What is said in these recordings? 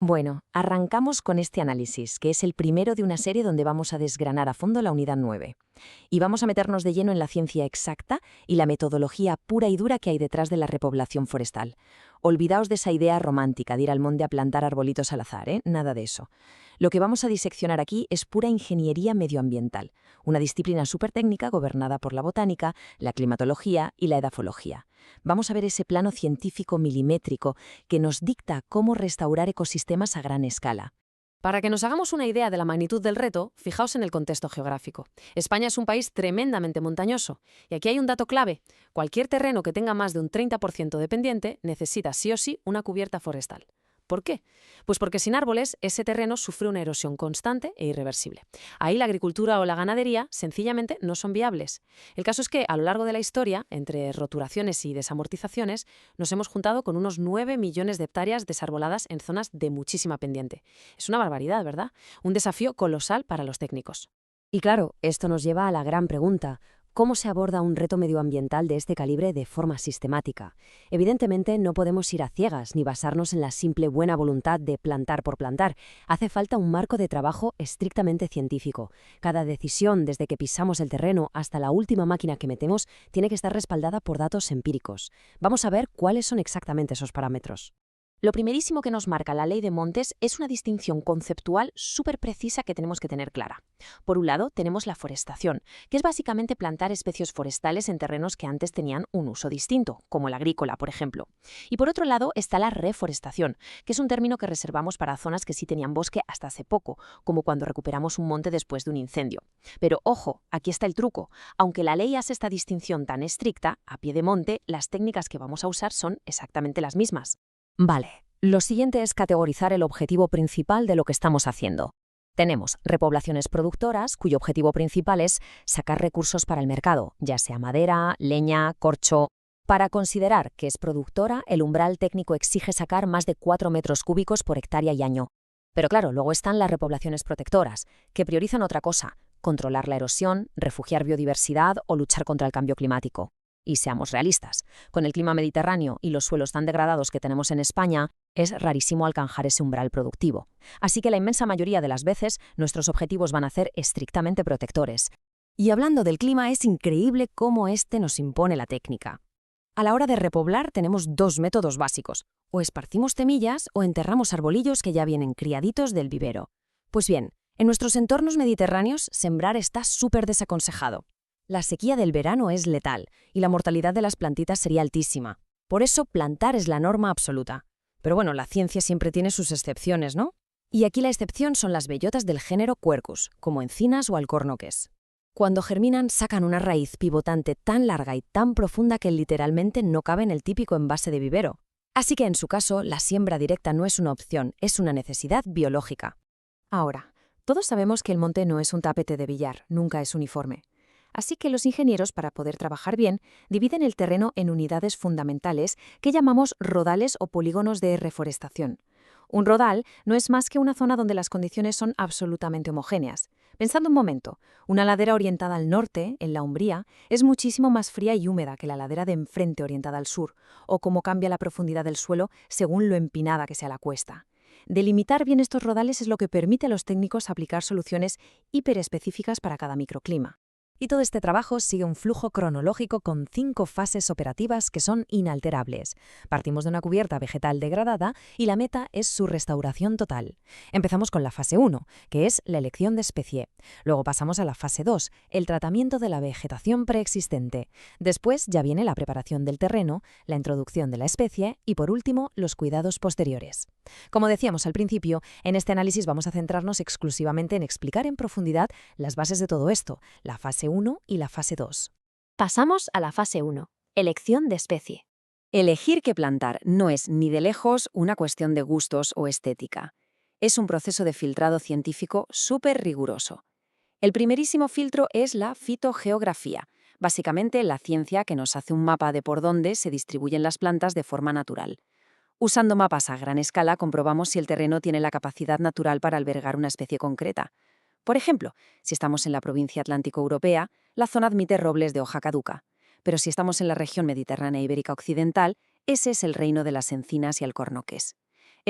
Bueno, arrancamos con este análisis, que es el primero de una serie donde vamos a desgranar a fondo la unidad 9. Y vamos a meternos de lleno en la ciencia exacta y la metodología pura y dura que hay detrás de la repoblación forestal. Olvidaos de esa idea romántica de ir al monte a plantar arbolitos al azar, ¿eh? Nada de eso. Lo que vamos a diseccionar aquí es pura ingeniería medioambiental, una disciplina súper técnica gobernada por la botánica, la climatología y la edafología. Vamos a ver ese plano científico milimétrico que nos dicta cómo restaurar ecosistemas a gran escala. Para que nos hagamos una idea de la magnitud del reto, fijaos en el contexto geográfico. España es un país tremendamente montañoso. Y aquí hay un dato clave. Cualquier terreno que tenga más de un 30% de pendiente necesita sí o sí una cubierta forestal. ¿Por qué? Pues porque sin árboles ese terreno sufre una erosión constante e irreversible. Ahí la agricultura o la ganadería sencillamente no son viables. El caso es que a lo largo de la historia, entre roturaciones y desamortizaciones, nos hemos juntado con unos 9 millones de hectáreas desarboladas en zonas de muchísima pendiente. Es una barbaridad, ¿verdad? Un desafío colosal para los técnicos. Y claro, esto nos lleva a la gran pregunta: ¿cómo se aborda un reto medioambiental de este calibre de forma sistemática? Evidentemente, no podemos ir a ciegas ni basarnos en la simple buena voluntad de plantar por plantar. Hace falta un marco de trabajo estrictamente científico. Cada decisión, desde que pisamos el terreno hasta la última máquina que metemos, tiene que estar respaldada por datos empíricos. Vamos a ver cuáles son exactamente esos parámetros. Lo primerísimo que nos marca la ley de montes es una distinción conceptual súper precisa que tenemos que tener clara. Por un lado, tenemos la forestación, que es básicamente plantar especies forestales en terrenos que antes tenían un uso distinto, como el agrícola, por ejemplo. Y por otro lado está la reforestación, que es un término que reservamos para zonas que sí tenían bosque hasta hace poco, como cuando recuperamos un monte después de un incendio. Pero ojo, aquí está el truco. Aunque la ley hace esta distinción tan estricta, a pie de monte, las técnicas que vamos a usar son exactamente las mismas. Vale, lo siguiente es categorizar el objetivo principal de lo que estamos haciendo. Tenemos repoblaciones productoras, cuyo objetivo principal es sacar recursos para el mercado, ya sea madera, leña, corcho. Para considerar que es productora, el umbral técnico exige sacar más de 4 metros cúbicos por hectárea y año. Pero claro, luego están las repoblaciones protectoras, que priorizan otra cosa: controlar la erosión, refugiar biodiversidad o luchar contra el cambio climático. Y seamos realistas, con el clima mediterráneo y los suelos tan degradados que tenemos en España, es rarísimo alcanzar ese umbral productivo. Así que la inmensa mayoría de las veces nuestros objetivos van a ser estrictamente protectores. Y hablando del clima, es increíble cómo este nos impone la técnica. A la hora de repoblar tenemos dos métodos básicos: o esparcimos semillas o enterramos arbolillos que ya vienen criaditos del vivero. Pues bien, en nuestros entornos mediterráneos sembrar está súper desaconsejado. La sequía del verano es letal y la mortalidad de las plantitas sería altísima. Por eso, plantar es la norma absoluta. Pero bueno, la ciencia siempre tiene sus excepciones, ¿no? Y aquí la excepción son las bellotas del género Quercus, como encinas o alcornoques. Cuando germinan, sacan una raíz pivotante tan larga y tan profunda que literalmente no cabe en el típico envase de vivero. Así que en su caso, la siembra directa no es una opción, es una necesidad biológica. Ahora, todos sabemos que el monte no es un tapete de billar, nunca es uniforme. Así que los ingenieros, para poder trabajar bien, dividen el terreno en unidades fundamentales que llamamos rodales o polígonos de reforestación. Un rodal no es más que una zona donde las condiciones son absolutamente homogéneas. Pensad un momento, una ladera orientada al norte, en la Umbría, es muchísimo más fría y húmeda que la ladera de enfrente orientada al sur, o cómo cambia la profundidad del suelo según lo empinada que sea la cuesta. Delimitar bien estos rodales es lo que permite a los técnicos aplicar soluciones hiperespecíficas para cada microclima. Y todo este trabajo sigue un flujo cronológico con 5 fases operativas que son inalterables. Partimos de una cubierta vegetal degradada y la meta es su restauración total. Empezamos con la fase 1, que es la elección de especie. Luego pasamos a la fase 2, el tratamiento de la vegetación preexistente. Después ya viene la preparación del terreno, la introducción de la especie y, por último, los cuidados posteriores. Como decíamos al principio, en este análisis vamos a centrarnos exclusivamente en explicar en profundidad las bases de todo esto, la fase 1 y la fase 2. Pasamos a la fase 1, elección de especie. Elegir qué plantar no es ni de lejos una cuestión de gustos o estética. Es un proceso de filtrado científico súper riguroso. El primerísimo filtro es la fitogeografía, básicamente la ciencia que nos hace un mapa de por dónde se distribuyen las plantas de forma natural. Usando mapas a gran escala comprobamos si el terreno tiene la capacidad natural para albergar una especie concreta. Por ejemplo, si estamos en la provincia atlántico europea, la zona admite robles de hoja caduca. Pero si estamos en la región mediterránea ibérica occidental, ese es el reino de las encinas y alcornoques.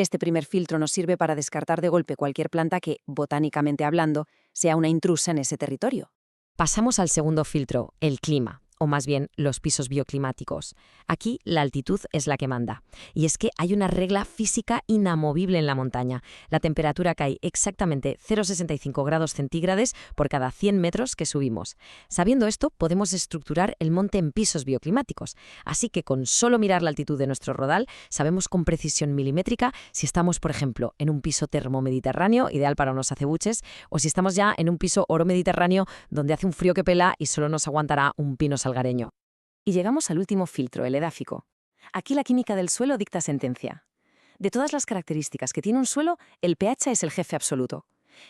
Este primer filtro nos sirve para descartar de golpe cualquier planta que, botánicamente hablando, sea una intrusa en ese territorio. Pasamos al segundo filtro, el clima, o más bien los pisos bioclimáticos. Aquí la altitud es la que manda. Y es que hay una regla física inamovible en la montaña. La temperatura cae exactamente 0,65 grados centígrados por cada 100 metros que subimos. Sabiendo esto, podemos estructurar el monte en pisos bioclimáticos. Así que con solo mirar la altitud de nuestro rodal, sabemos con precisión milimétrica si estamos, por ejemplo, en un piso termomediterráneo, ideal para unos acebuches, o si estamos ya en un piso oromediterráneo, donde hace un frío que pela y solo nos aguantará un pino salgareño. Y llegamos al último filtro, el edáfico. Aquí la química del suelo dicta sentencia. De todas las características que tiene un suelo, el pH es el jefe absoluto.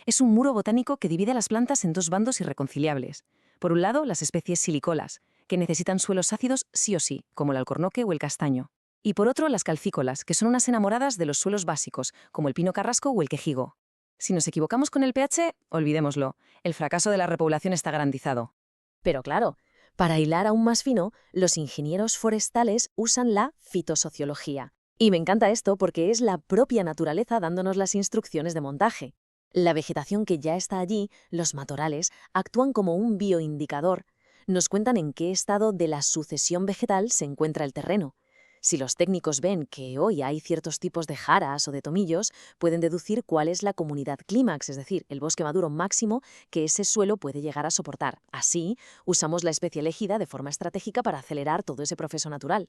Es un muro botánico que divide las plantas en dos bandos irreconciliables. Por un lado, las especies silicolas, que necesitan suelos ácidos sí o sí, como el alcornoque o el castaño. Y por otro, las calcícolas, que son unas enamoradas de los suelos básicos, como el pino carrasco o el quejigo. Si nos equivocamos con el pH, olvidémoslo. El fracaso de la repoblación está garantizado. Pero claro, para hilar aún más fino, los ingenieros forestales usan la fitosociología. Y me encanta esto porque es la propia naturaleza dándonos las instrucciones de montaje. La vegetación que ya está allí, los matorrales, actúan como un bioindicador. Nos cuentan en qué estado de la sucesión vegetal se encuentra el terreno. Si los técnicos ven que hoy hay ciertos tipos de jaras o de tomillos, pueden deducir cuál es la comunidad clímax, es decir, el bosque maduro máximo que ese suelo puede llegar a soportar. Así, usamos la especie elegida de forma estratégica para acelerar todo ese proceso natural.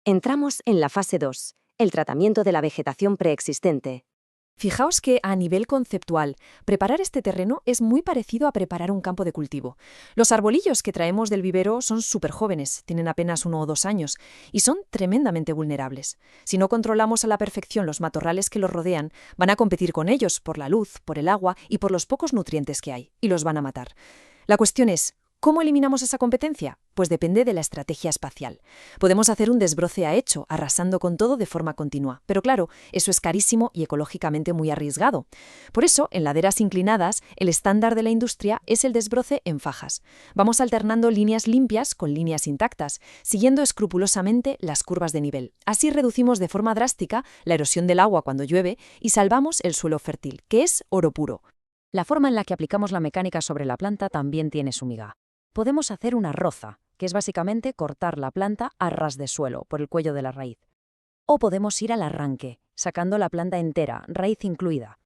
Entramos en la fase 2, el tratamiento de la vegetación preexistente. Fijaos que, a nivel conceptual, preparar este terreno es muy parecido a preparar un campo de cultivo. Los arbolillos que traemos del vivero son súper jóvenes, tienen apenas 1 o 2 años, y son tremendamente vulnerables. Si no controlamos a la perfección los matorrales que los rodean, van a competir con ellos por la luz, por el agua y por los pocos nutrientes que hay, y los van a matar. La cuestión es, ¿cómo eliminamos esa competencia? Pues depende de la estrategia espacial. Podemos hacer un desbroce a hecho, arrasando con todo de forma continua. Pero claro, eso es carísimo y ecológicamente muy arriesgado. Por eso, en laderas inclinadas, el estándar de la industria es el desbroce en fajas. Vamos alternando líneas limpias con líneas intactas, siguiendo escrupulosamente las curvas de nivel. Así reducimos de forma drástica la erosión del agua cuando llueve y salvamos el suelo fértil, que es oro puro. La forma en la que aplicamos la mecánica sobre la planta también tiene su miga. Podemos hacer una roza, que es básicamente cortar la planta a ras de suelo, por el cuello de la raíz. O podemos ir al arranque, sacando la planta entera, raíz incluida.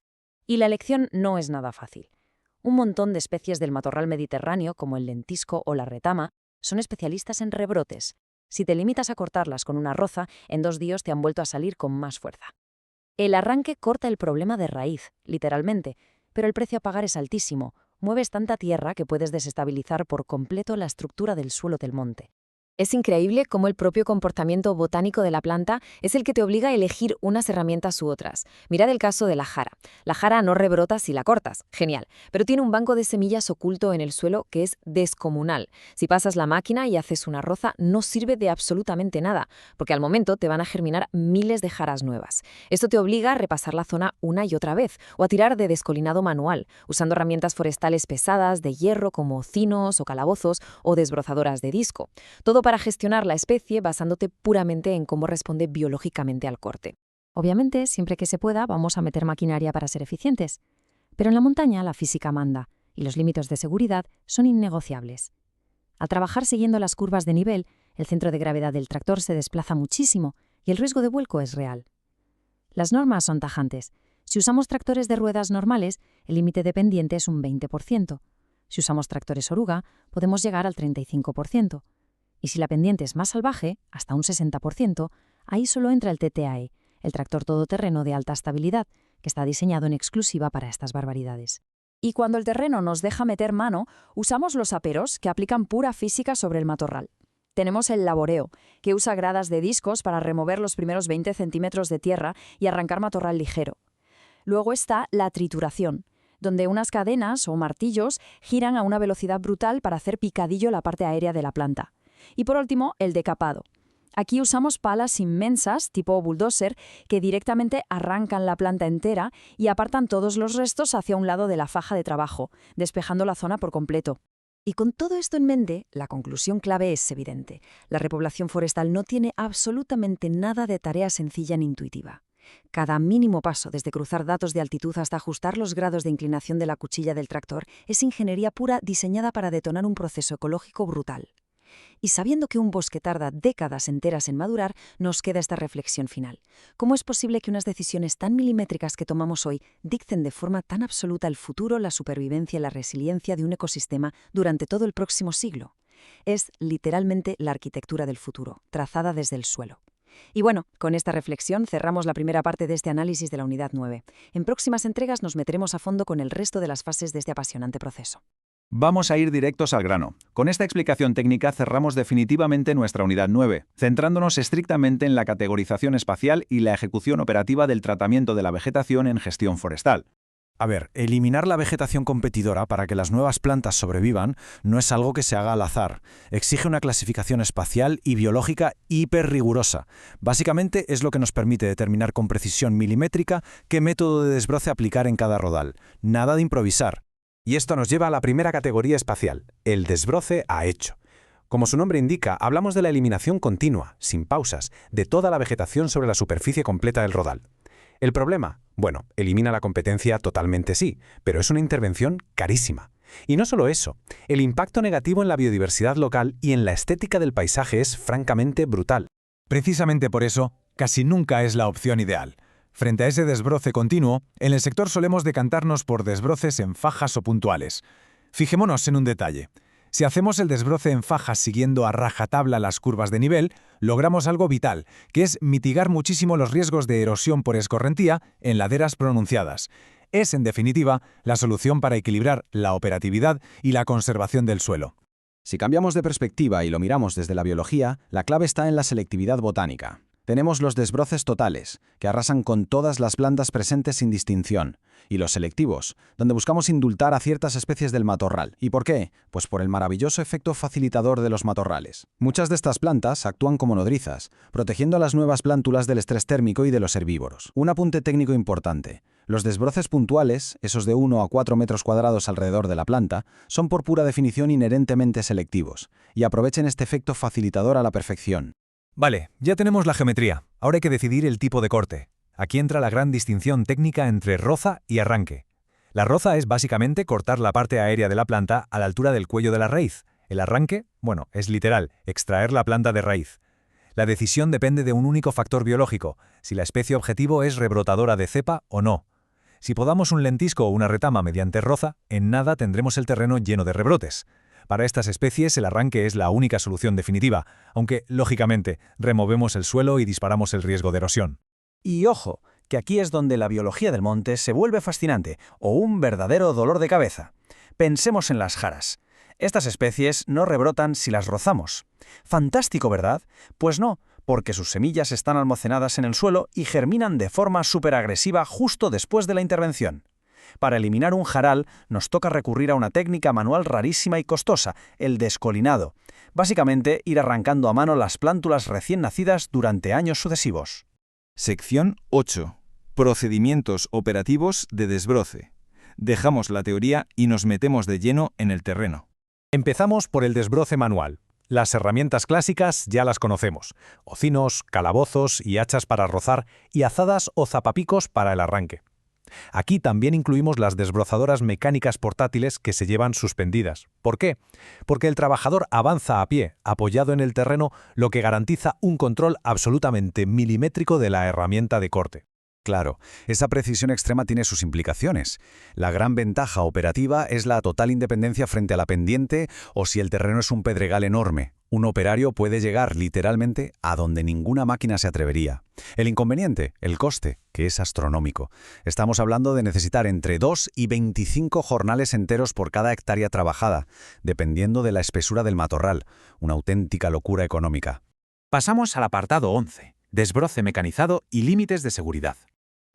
Y la elección no es nada fácil. Un montón de especies del matorral mediterráneo, como el lentisco o la retama, son especialistas en rebrotes. Si te limitas a cortarlas con una roza, en 2 días te han vuelto a salir con más fuerza. El arranque corta el problema de raíz, literalmente, pero el precio a pagar es altísimo. Mueves tanta tierra que puedes desestabilizar por completo la estructura del suelo del monte. Es increíble cómo el propio comportamiento botánico de la planta es el que te obliga a elegir unas herramientas u otras. Mirad el caso de la jara. La jara no rebrota si la cortas, genial, pero tiene un banco de semillas oculto en el suelo que es descomunal. Si pasas la máquina y haces una roza, no sirve de absolutamente nada, porque al momento te van a germinar miles de jaras nuevas. Esto te obliga a repasar la zona una y otra vez, o a tirar de descolinado manual, usando herramientas forestales pesadas de hierro como cinos o calabozos o desbrozadoras de disco. Todo para gestionar la especie basándote puramente en cómo responde biológicamente al corte. Obviamente, siempre que se pueda, vamos a meter maquinaria para ser eficientes. Pero en la montaña la física manda, y los límites de seguridad son innegociables. Al trabajar siguiendo las curvas de nivel, el centro de gravedad del tractor se desplaza muchísimo y el riesgo de vuelco es real. Las normas son tajantes. Si usamos tractores de ruedas normales, el límite de pendiente es un 20%. Si usamos tractores oruga, podemos llegar al 35%. Y si la pendiente es más salvaje, hasta un 60%, ahí solo entra el TTAE, el tractor todoterreno de alta estabilidad, que está diseñado en exclusiva para estas barbaridades. Y cuando el terreno nos deja meter mano, usamos los aperos, que aplican pura física sobre el matorral. Tenemos el laboreo, que usa gradas de discos para remover los primeros 20 centímetros de tierra y arrancar matorral ligero. Luego está la trituración, donde unas cadenas o martillos giran a una velocidad brutal para hacer picadillo la parte aérea de la planta. Y por último, el decapado. Aquí usamos palas inmensas, tipo bulldozer, que directamente arrancan la planta entera y apartan todos los restos hacia un lado de la faja de trabajo, despejando la zona por completo. Y con todo esto en mente, la conclusión clave es evidente. La repoblación forestal no tiene absolutamente nada de tarea sencilla ni intuitiva. Cada mínimo paso, desde cruzar datos de altitud hasta ajustar los grados de inclinación de la cuchilla del tractor, es ingeniería pura diseñada para detonar un proceso ecológico brutal. Y sabiendo que un bosque tarda décadas enteras en madurar, nos queda esta reflexión final. ¿Cómo es posible que unas decisiones tan milimétricas que tomamos hoy dicten de forma tan absoluta el futuro, la supervivencia y la resiliencia de un ecosistema durante todo el próximo siglo? Es literalmente la arquitectura del futuro, trazada desde el suelo. Y bueno, con esta reflexión cerramos la primera parte de este análisis de la Unidad 9. En próximas entregas nos meteremos a fondo con el resto de las fases de este apasionante proceso. Vamos a ir directos al grano. Con esta explicación técnica cerramos definitivamente nuestra Unidad 9, centrándonos estrictamente en la categorización espacial y la ejecución operativa del tratamiento de la vegetación en gestión forestal. A ver, eliminar la vegetación competidora para que las nuevas plantas sobrevivan no es algo que se haga al azar. Exige una clasificación espacial y biológica hiper rigurosa. Básicamente es lo que nos permite determinar con precisión milimétrica qué método de desbroce aplicar en cada rodal. Nada de improvisar. Y esto nos lleva a la primera categoría espacial, el desbroce a hecho. Como su nombre indica, hablamos de la eliminación continua, sin pausas, de toda la vegetación sobre la superficie completa del rodal. ¿El problema? Bueno, elimina la competencia totalmente sí, pero es una intervención carísima. Y no solo eso, el impacto negativo en la biodiversidad local y en la estética del paisaje es francamente brutal. Precisamente por eso, casi nunca es la opción ideal. Frente a ese desbroce continuo, en el sector solemos decantarnos por desbroces en fajas o puntuales. Fijémonos en un detalle. Si hacemos el desbroce en fajas siguiendo a rajatabla las curvas de nivel, logramos algo vital, que es mitigar muchísimo los riesgos de erosión por escorrentía en laderas pronunciadas. Es, en definitiva, la solución para equilibrar la operatividad y la conservación del suelo. Si cambiamos de perspectiva y lo miramos desde la biología, la clave está en la selectividad botánica. Tenemos los desbroces totales, que arrasan con todas las plantas presentes sin distinción, y los selectivos, donde buscamos indultar a ciertas especies del matorral. ¿Y por qué? Pues por el maravilloso efecto facilitador de los matorrales. Muchas de estas plantas actúan como nodrizas, protegiendo a las nuevas plántulas del estrés térmico y de los herbívoros. Un apunte técnico importante. Los desbroces puntuales, esos de 1 a 4 metros cuadrados alrededor de la planta, son por pura definición inherentemente selectivos, y aprovechen este efecto facilitador a la perfección. Vale, ya tenemos la geometría. Ahora hay que decidir el tipo de corte. Aquí entra la gran distinción técnica entre roza y arranque. La roza es básicamente cortar la parte aérea de la planta a la altura del cuello de la raíz. El arranque, bueno, es literal, extraer la planta de raíz. La decisión depende de un único factor biológico, si la especie objetivo es rebrotadora de cepa o no. Si podamos un lentisco o una retama mediante roza, en nada tendremos el terreno lleno de rebrotes. Para estas especies el arranque es la única solución definitiva, aunque, lógicamente, removemos el suelo y disparamos el riesgo de erosión. Y ojo, que aquí es donde la biología del monte se vuelve fascinante, o un verdadero dolor de cabeza. Pensemos en las jaras. Estas especies no rebrotan si las rozamos. Fantástico, ¿verdad? Pues no, porque sus semillas están almacenadas en el suelo y germinan de forma superagresiva justo después de la intervención. Para eliminar un jaral nos toca recurrir a una técnica manual rarísima y costosa, el descolinado. Básicamente, ir arrancando a mano las plántulas recién nacidas durante años sucesivos. Sección 8. Procedimientos operativos de desbroce. Dejamos la teoría y nos metemos de lleno en el terreno. Empezamos por el desbroce manual. Las herramientas clásicas ya las conocemos. Hocinos, calabozos y hachas para rozar y azadas o zapapicos para el arranque. Aquí también incluimos las desbrozadoras mecánicas portátiles que se llevan suspendidas. ¿Por qué? Porque el trabajador avanza a pie, apoyado en el terreno, lo que garantiza un control absolutamente milimétrico de la herramienta de corte. Claro, esa precisión extrema tiene sus implicaciones. La gran ventaja operativa es la total independencia frente a la pendiente o si el terreno es un pedregal enorme. Un operario puede llegar literalmente a donde ninguna máquina se atrevería. El inconveniente, el coste, que es astronómico. Estamos hablando de necesitar entre 2 y 25 jornales enteros por cada hectárea trabajada, dependiendo de la espesura del matorral. Una auténtica locura económica. Pasamos al apartado 11, desbroce mecanizado y límites de seguridad.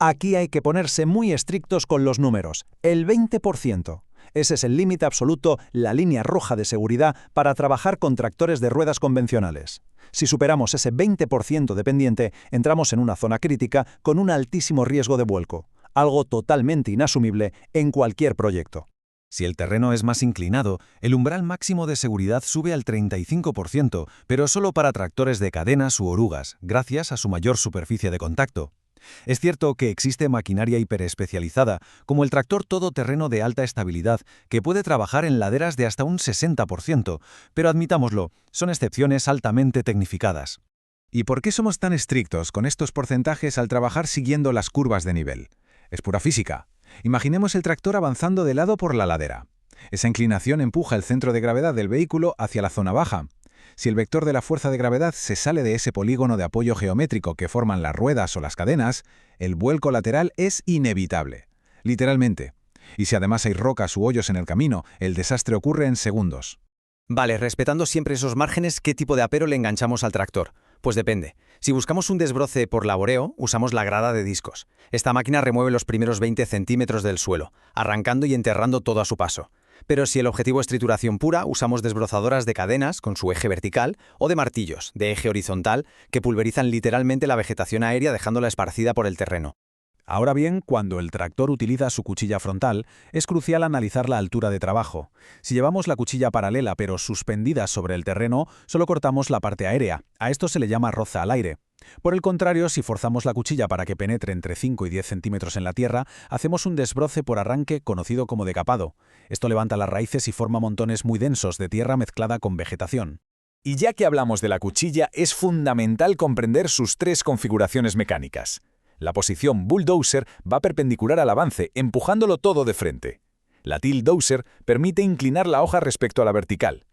Aquí hay que ponerse muy estrictos con los números. El 20%. Ese es el límite absoluto, la línea roja de seguridad para trabajar con tractores de ruedas convencionales. Si superamos ese 20% de pendiente, entramos en una zona crítica con un altísimo riesgo de vuelco, algo totalmente inasumible en cualquier proyecto. Si el terreno es más inclinado, el umbral máximo de seguridad sube al 35%, pero solo para tractores de cadenas u orugas, gracias a su mayor superficie de contacto. Es cierto que existe maquinaria hiperespecializada, como el tractor todoterreno de alta estabilidad, que puede trabajar en laderas de hasta un 60%, pero admitámoslo, son excepciones altamente tecnificadas. ¿Y por qué somos tan estrictos con estos porcentajes al trabajar siguiendo las curvas de nivel? Es pura física. Imaginemos el tractor avanzando de lado por la ladera. Esa inclinación empuja el centro de gravedad del vehículo hacia la zona baja. Si el vector de la fuerza de gravedad se sale de ese polígono de apoyo geométrico que forman las ruedas o las cadenas, el vuelco lateral es inevitable. Literalmente. Y si además hay rocas u hoyos en el camino, el desastre ocurre en segundos. Vale, respetando siempre esos márgenes, ¿qué tipo de apero le enganchamos al tractor? Pues depende. Si buscamos un desbroce por laboreo, usamos la grada de discos. Esta máquina remueve los primeros 20 centímetros del suelo, arrancando y enterrando todo a su paso. Pero si el objetivo es trituración pura, usamos desbrozadoras de cadenas con su eje vertical o de martillos, de eje horizontal, que pulverizan literalmente la vegetación aérea dejándola esparcida por el terreno. Ahora bien, cuando el tractor utiliza su cuchilla frontal, es crucial analizar la altura de trabajo. Si llevamos la cuchilla paralela pero suspendida sobre el terreno, solo cortamos la parte aérea. A esto se le llama roza al aire. Por el contrario, si forzamos la cuchilla para que penetre entre 5 y 10 centímetros en la tierra, hacemos un desbroce por arranque conocido como decapado. Esto levanta las raíces y forma montones muy densos de tierra mezclada con vegetación. Y ya que hablamos de la cuchilla, es fundamental comprender sus tres configuraciones mecánicas. La posición bulldozer va perpendicular al avance, empujándolo todo de frente. La tiltdozer permite inclinar la hoja respecto a la vertical.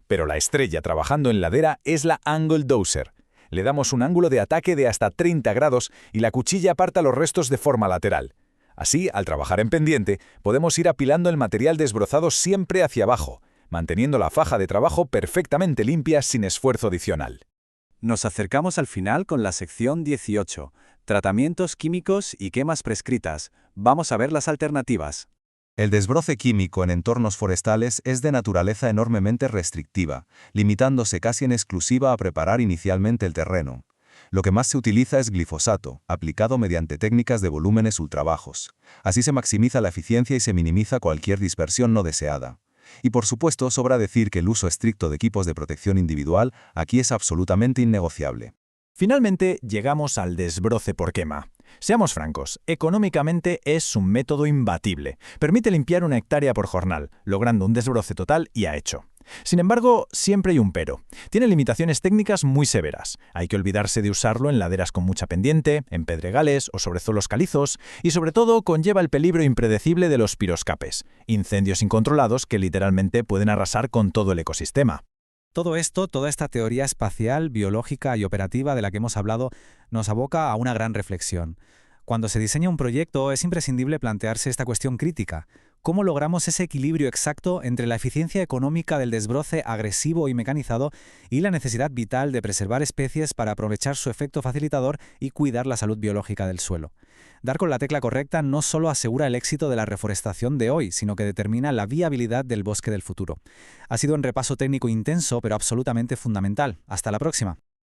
Pero la estrella trabajando en ladera es la angledozer. Le damos un ángulo de ataque de hasta 30 grados y la cuchilla aparta los restos de forma lateral. Así, al trabajar en pendiente, podemos ir apilando el material desbrozado siempre hacia abajo, manteniendo la faja de trabajo perfectamente limpia sin esfuerzo adicional. Nos acercamos al final con la sección 18, tratamientos químicos y quemas prescritas. Vamos a ver las alternativas. El desbroce químico en entornos forestales es de naturaleza enormemente restrictiva, limitándose casi en exclusiva a preparar inicialmente el terreno. Lo que más se utiliza es glifosato, aplicado mediante técnicas de volúmenes ultrabajos. Así se maximiza la eficiencia y se minimiza cualquier dispersión no deseada. Y por supuesto, sobra decir que el uso estricto de equipos de protección individual aquí es absolutamente innegociable. Finalmente, llegamos al desbroce por quema. Seamos francos, económicamente es un método imbatible. Permite limpiar una hectárea por jornal, logrando un desbroce total y a hecho. Sin embargo, siempre hay un pero. Tiene limitaciones técnicas muy severas. Hay que olvidarse de usarlo en laderas con mucha pendiente, en pedregales o sobre suelos calizos, y sobre todo conlleva el peligro impredecible de los piroscapes, incendios incontrolados que literalmente pueden arrasar con todo el ecosistema. Todo esto, toda esta teoría espacial, biológica y operativa de la que hemos hablado, nos aboca a una gran reflexión. Cuando se diseña un proyecto, es imprescindible plantearse esta cuestión crítica. ¿Cómo logramos ese equilibrio exacto entre la eficiencia económica del desbroce agresivo y mecanizado y la necesidad vital de preservar especies para aprovechar su efecto facilitador y cuidar la salud biológica del suelo? Dar con la tecla correcta no solo asegura el éxito de la reforestación de hoy, sino que determina la viabilidad del bosque del futuro. Ha sido un repaso técnico intenso, pero absolutamente fundamental. Hasta la próxima.